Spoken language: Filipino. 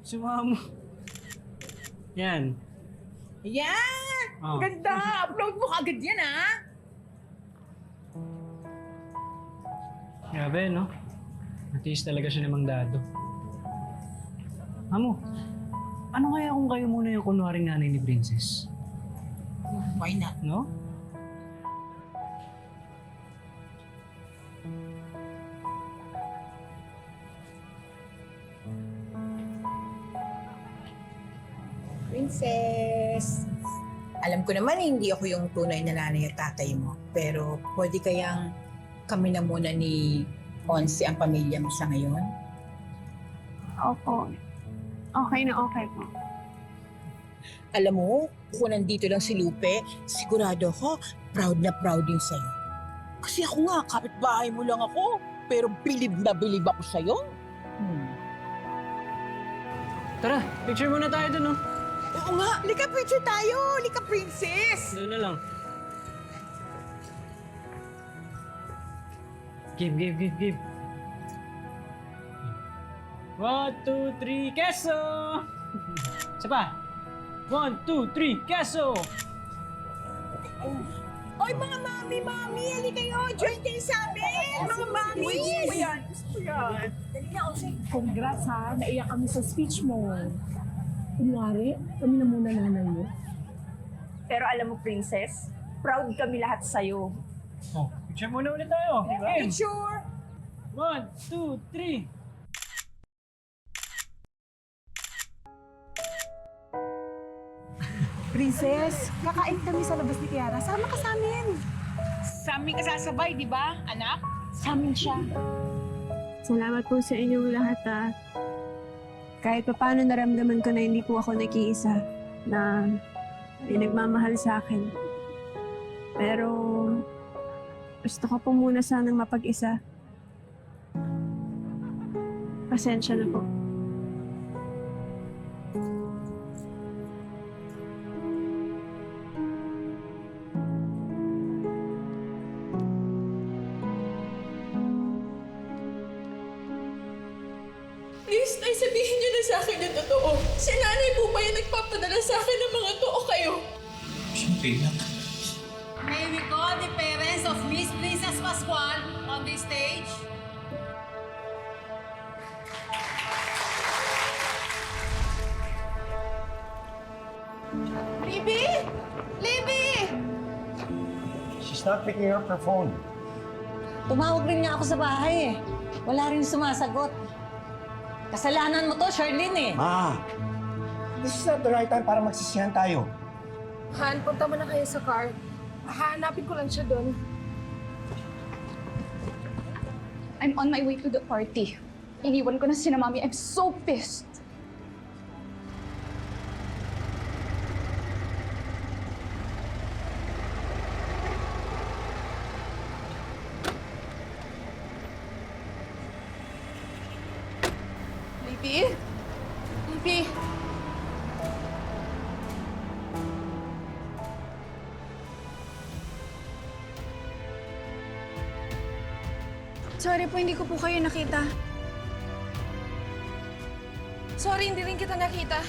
Sumama mo. Yan. Yan! Oh. Ganda! Upload mo agad yan, ha? Grabe, no? Matiis talaga siya namang dado. Amo, ano kaya kung kayo muna yung kunwaring nanay ni Princess? Why not? No? Princess! Alam ko naman hindi ako yung tunay na nanay at tatay mo. Pero pwede kayang kami na muna ni Onsi ang pamilya mo sa ngayon? Opo. Okay na okay po. Alam mo, kung nandito lang si Lupe, sigurado ako, proud na proud din sa'yo. Kasi ako nga, kapitbahay mo lang ako, pero bilib na bilib ako sa'yo. Tara, picture muna tayo dun, no? Oo nga, lika picture tayo, lika princess! Doon na lang. Give. 1, 2, 3, keso! Isa pa. 1, 2, 3, keso! Oy, mga mami, halika kayo, join kayo sa amin! Mga mami! Gusto ko yan. Congrats ha, naiyak kami sa speech mo. Kunwari, kami na muna nanay mo. Pero alam mo, Princess, proud kami lahat sa'yo. Oh, picture muna ulit tayo. Game. Picture! 1, 2, 3. Princess, kakain kami sa labas ni Kiara. Sama ka sa amin. Sa amin ka sasabay, di ba, anak? Sa amin siya. Salamat po sa inyong lahat, Kahit pa paano naramdaman ko na hindi po ako nag-iisa, na may nagmamahal sa akin. Pero gusto ko po muna sanang mapag-isa. Pasensya na po. Please, Nay, sabihin niyo na sa akin yung totoo. Si nanay po ba yung nagpapadala sa akin ng mga to o kayo? Siyempre lang. May we call the parents of Miss Princess Pascual on the stage? Libby! Libby! She's not picking up her phone. Tumawag rin niya ako sa bahay eh. Wala rin sumasagot. Kasalanan mo to, Charlene eh. Ma, this is not the right time para magsisihan tayo. Han, punta mo na kayo sa car. Hahanapin ko lang siya doon. I'm on my way to the party. Iniwan ko na si Mami. I'm so pissed. Libby? Libby? Sorry po, hindi ko po kayo nakita. Sorry, hindi rin kita nakita.